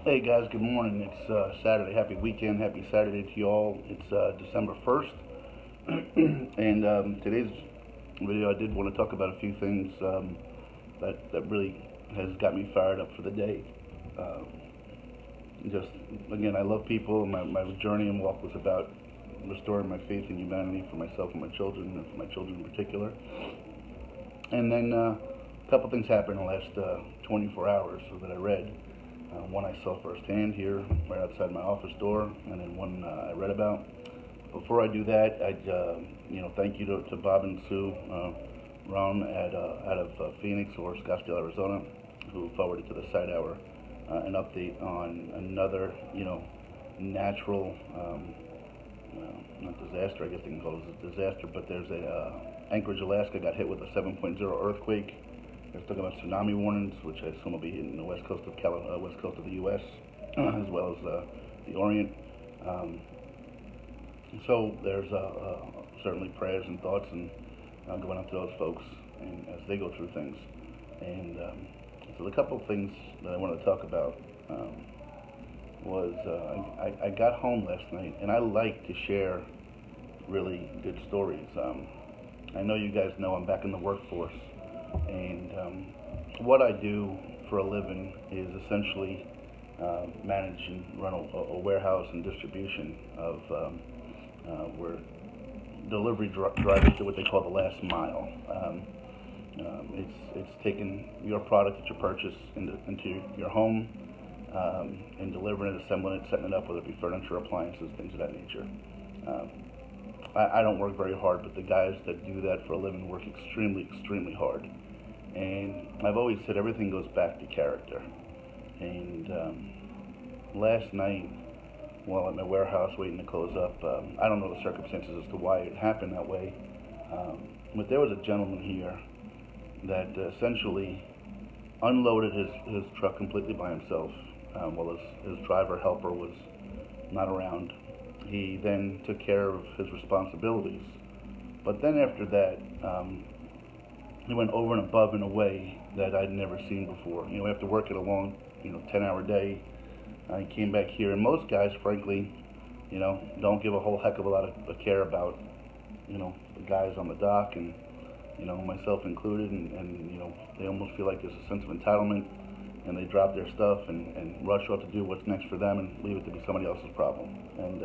Hey guys, good morning. It's Saturday. Happy weekend. Happy Saturday to you all. It's December 1st. And today's video, I did want to talk about a few things that really has got me fired up for the day. Uh, just, again, I love people. My journey and walk was about restoring my faith in humanity for myself and my children, and for my children in particular. And then a couple things happened in the last 24 hours that I read. One I saw firsthand here, right outside my office door, and then one I read about. Before I do that, I'd thank you to Bob and Sue Ron out of Phoenix or Scottsdale, Arizona, who forwarded to the site hour an update on another natural not disaster, I guess they can call it a disaster, but there's a Anchorage, Alaska got hit with a 7.0 earthquake. They're talking about tsunami warnings, which I assume will be hitting the west coast of west coast of the U.S. As well as the Orient. Um, so there's certainly prayers and thoughts and going out to those folks and as they go through things. And so the couple of things that I wanted to talk about was I got home last night, and I like to share really good stories. I know you guys know I'm back in the workforce, and what I do for a living is essentially manage and run a warehouse and distribution of where delivery drivers do what they call the last mile. It's taking your product that you purchase into your home and delivering it, assembling it, setting it up, whether it be furniture, appliances, things of that nature. Um, I don't work very hard, but the guys that do that for a living work extremely, extremely hard. And I've always said everything goes back to character. And last night, while at my warehouse waiting to close up, I don't know the circumstances as to why it happened that way, but there was a gentleman here that essentially unloaded his truck completely by himself while his driver helper was not around. He then took care of his responsibilities. But then after that, he went over and above in a way that I'd never seen before. After working a long, 10-hour day, he came back here, and most guys, frankly, don't give a whole heck of a lot of care about, the guys on the dock, and myself included, and they almost feel like there's a sense of entitlement, and they drop their stuff and rush off to do what's next for them and leave it to be somebody else's problem. And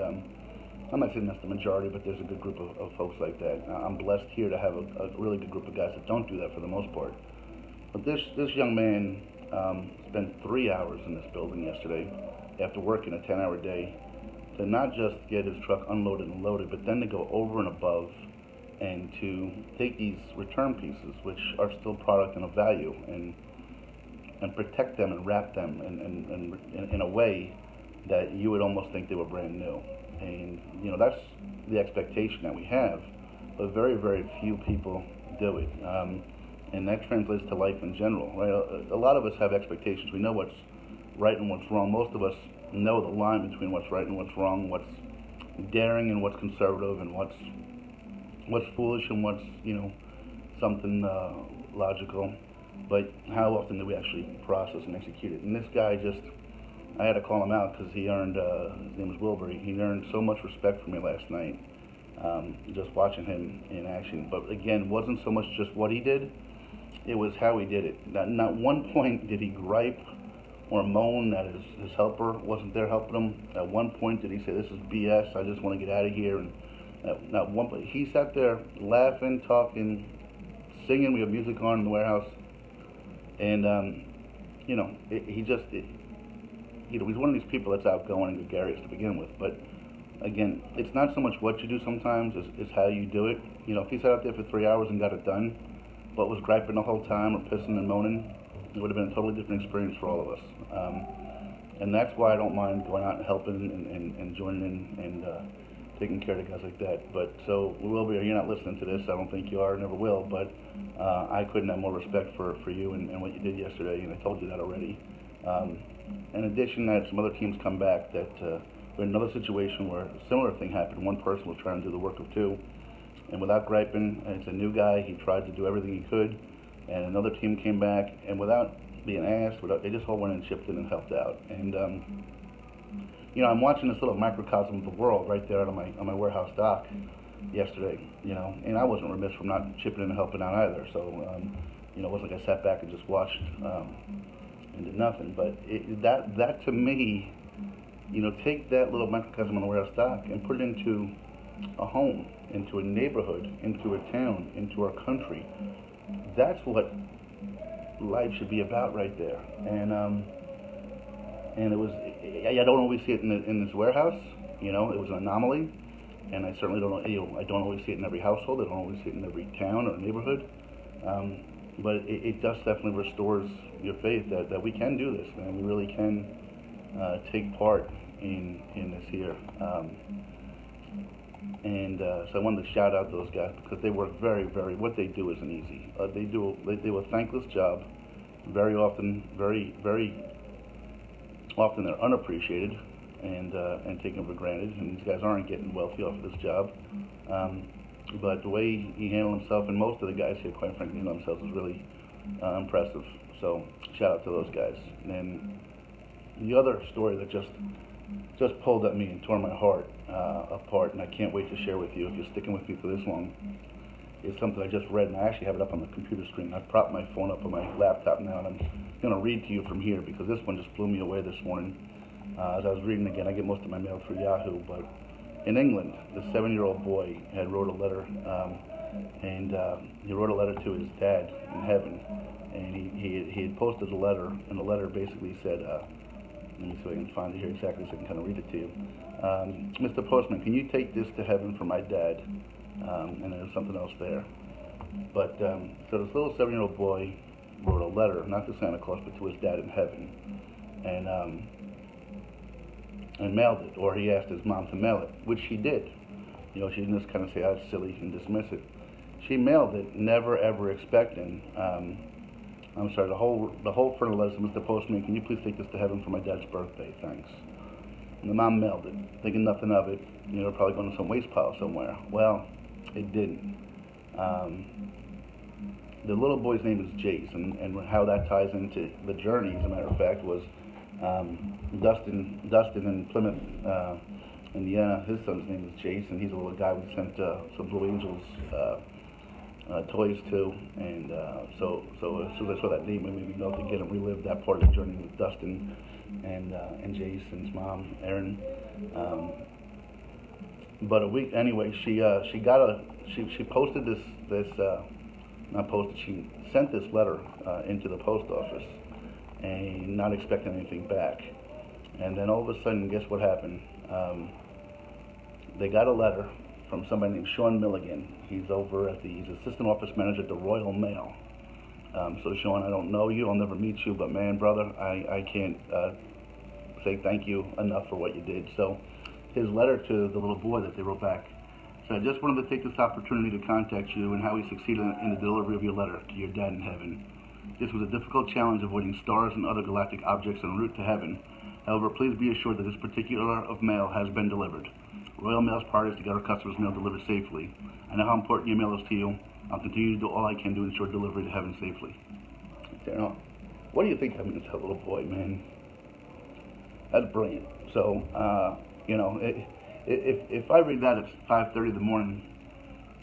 I'm not saying that's the majority, but there's a good group of folks like that. I'm blessed here to have a really good group of guys that don't do that for the most part. But this young man spent 3 hours in this building yesterday after working a 10-hour day to not just get his truck unloaded and loaded, but then to go over and above and to take these return pieces, which are still product and of value, and protect them and wrap them in a way that you would almost think they were brand new. And that's the expectation that we have, but very, very few people do it. And that translates to life in general, right? A lot of us have expectations. We know what's right and what's wrong. Most of us know the line between what's right and what's wrong, what's daring and what's conservative, and what's foolish and what's something logical. But how often do we actually process and execute it? And this guy I had to call him out because he earned, his name is Wilbur, he earned so much respect from me last night, just watching him in action. But again, wasn't so much just what he did, it was how he did it. Not one point did he gripe or moan that his helper wasn't there helping him. At one point did he say, "This is BS, I just want to get out of here." And not one point. He sat there laughing, talking, singing. We have music on in the warehouse. And, he's one of these people that's outgoing and gregarious to begin with. But again, it's not so much what you do sometimes, it's how you do it. If he sat out there for 3 hours and got it done, but was griping the whole time or pissing and moaning, it would have been a totally different experience for all of us. And that's why I don't mind going out and helping and joining in and taking care of guys like that. But so, Wilbur, you're not listening to this. I don't think you are, never will. But I couldn't have more respect for you and what you did yesterday, and I told you that already. In addition, I had some other teams come back that we're in another situation where a similar thing happened. One person was trying to do the work of two, and without griping, it's a new guy, he tried to do everything he could, and another team came back, and without being asked. They just all went and chipped in and helped out. And I'm watching this little microcosm of the world right there on my warehouse dock yesterday. And I wasn't remiss from not chipping in and helping out either. So it wasn't like I sat back and just watched and did nothing. But that to me, take that little microcosm on the warehouse dock and put it into a home, into a neighborhood, into a town, into our country. That's what life should be about right there. And it was, I don't always see it in this warehouse. It was an anomaly, and I certainly don't, I don't always see it in every household. I don't always see it in every town or neighborhood. But it just definitely restores your faith that we can do this, man. We really can take part in this here. So I wanted to shout out those guys because they work very, very. What they do isn't easy. They do a thankless job. Very often, very often they're unappreciated and taken for granted. And these guys aren't getting wealthy off of this job. But the way he handled himself, and most of the guys here, quite frankly, handle themselves, is really impressive. So shout out to those guys. And the other story that just pulled at me and tore my heart apart, and I can't wait to share with you if you're sticking with me for this long, is something I just read, and I actually have it up on the computer screen. I propped my phone up on my laptop now, and I'm going to read to you from here because this one just blew me away this morning. As I was reading again, I get most of my mail through Yahoo, but in England, the 7-year-old boy had wrote a letter, and he wrote a letter to his dad in heaven, and he had posted a letter, and the letter basically said, let me see if I can find it here exactly so I can kind of read it to you. Mr. Postman, can you take this to heaven for my dad? And there's something else there. But so this little 7-year-old boy wrote a letter, not to Santa Claus, but to his dad in heaven, and mailed it, or he asked his mom to mail it, which she did. She didn't just kind of say, "Oh, it's silly," and dismiss it. She mailed it, never ever expecting. The whole front of the letter said, "Mr. Postman, can you please take this to heaven for my dad's birthday? Thanks." And the mom mailed it, thinking nothing of it. Probably going to some waste pile somewhere. Well, it didn't. The little boy's name is Jace, and how that ties into the journey, as a matter of fact, was Dustin in Plymouth, Indiana. His son's name is Jace, and he's a little guy we sent some Blue Angels toys to, and so as soon as I saw that name, it made me know to get him relive that part of the journey with Dustin and Jace and his mom, Erin. But a week anyway, she posted she sent this letter into the post office, and not expecting anything back. And then all of a sudden, guess what happened? They got a letter from somebody named Sean Milligan. He's assistant office manager at the Royal Mail. So Sean, I don't know you, I'll never meet you, but man, brother, I can't say thank you enough for what you did. So his letter to the little boy that they wrote back said, "I just wanted to take this opportunity to contact you and how we succeeded in the delivery of your letter to your dad in heaven. This was a difficult challenge avoiding stars and other galactic objects en route to heaven. However, please be assured that this particular of mail has been delivered. Royal Mail's priority is to get our customers' mail delivered safely. I know how important your mail is to you. I'll continue to do all I can to ensure delivery to heaven safely." What do you think that means to a little boy, man? That's brilliant. So, if I read that at 5:30 in the morning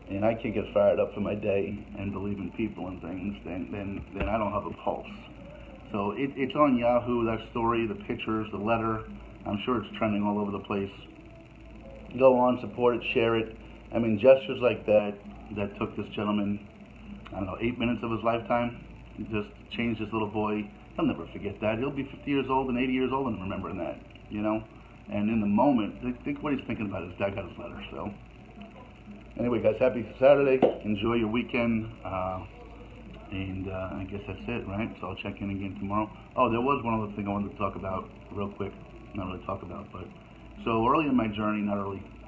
and I can't get fired up for my day and believe in people and things, then I don't have a pulse. So it's on Yahoo, that story, the pictures, the letter. I'm sure it's trending all over the place. Go on, support it, share it. I mean, gestures like that took this gentleman, 8 minutes of his lifetime, just changed this little boy. He'll never forget that. He'll be 50 years old and 80 years old and remembering that, And in the moment, think what he's thinking about. His dad got his letter. So anyway, guys, happy Saturday. Enjoy your weekend. And I guess that's it, right? So I'll check in again tomorrow. Oh, there was one other thing I wanted to talk about real quick. Not really talk about, but so early in my journey,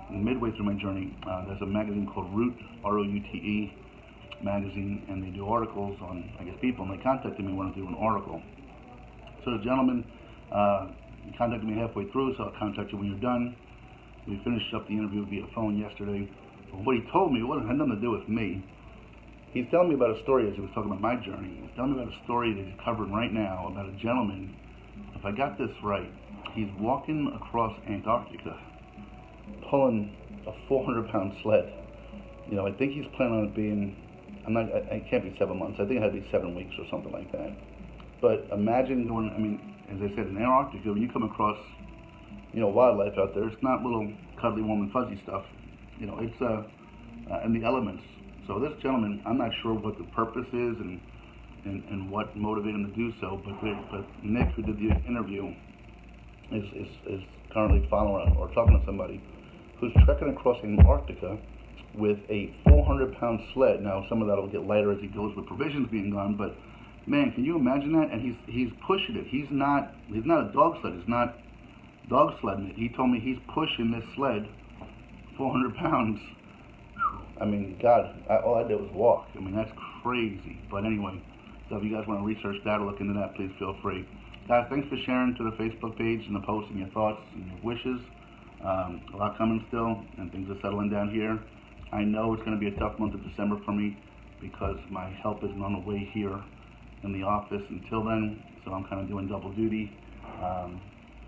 midway through my journey, there's a magazine called Root, R-O-U-T-E magazine, and they do articles on, people, and they contacted me wanting to do an article. So the gentleman contacted me halfway through, so I'll contact you when you're done. We finished up the interview via phone yesterday. But what he told me, it had nothing to do with me. he's telling me about a story as he was talking about my journey. He's telling me about a story that he's covering right now about a gentleman. If I got this right, he's walking across Antarctica, pulling a 400-pound sled. You know, I think he's planning on it being, it can't be 7 months. I think it had to be 7 weeks or something like that. But imagine going, I mean, as I said, in Antarctica, when you come across, wildlife out there, it's not little cuddly, warm, and fuzzy stuff. It's in the elements. So this gentleman, I'm not sure what the purpose is and what motivated him to do so, but Nick, who did the interview, is currently following or talking to somebody who's trekking across Antarctica with a 400-pound sled. Now, some of that will get lighter as he goes with provisions being gone, but man, can you imagine that? And he's pushing it. He's not a dog sled. He's not dog sledding it. He told me he's pushing this sled 400 pounds. I mean, God, all I did was walk. I mean, that's crazy. But anyway, so if you guys want to research that or look into that, please feel free. Guys, thanks for sharing to the Facebook page and the post and your thoughts and your wishes. A lot coming still, and things are settling down here. I know it's going to be a tough month of December for me because my help isn't on the way here in the office until then, so I'm kind of doing double duty.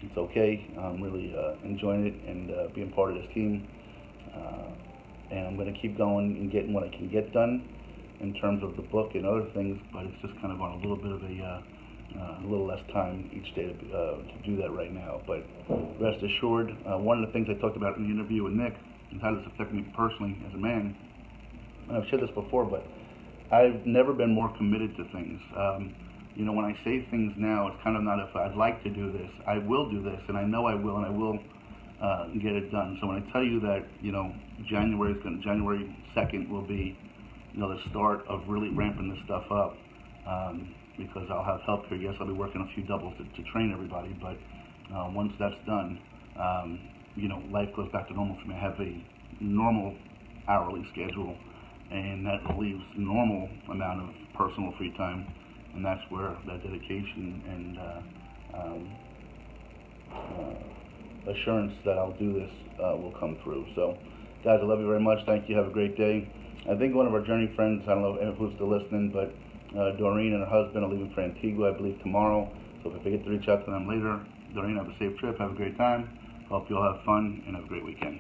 It's okay. I'm really enjoying it and being part of this team. And I'm going to keep going and getting what I can get done in terms of the book and other things, but it's just kind of on a little bit of a little less time each day to do that right now. But rest assured, one of the things I talked about in the interview with Nick and how this affected me personally as a man, and I've said this before, but I've never been more committed to things. When I say things now, it's kind of not if I'd like to do this. I will do this, and I know I will, and I will get it done. So when I tell you that, January 2nd will be, the start of really ramping this stuff up, because I'll have help here. Yes, I'll be working a few doubles to train everybody, but once that's done, life goes back to normal for me. I have a normal hourly schedule, and that leaves normal amount of personal free time, and that's where that dedication and assurance that I'll do this will come through. So, guys, I love you very much. Thank you. Have a great day. I think one of our journey friends, I don't know who's still listening, but Doreen and her husband are leaving for Antigua, I believe, tomorrow. So if I forget to reach out to them later, Doreen, have a safe trip. Have a great time. Hope you all have fun and have a great weekend.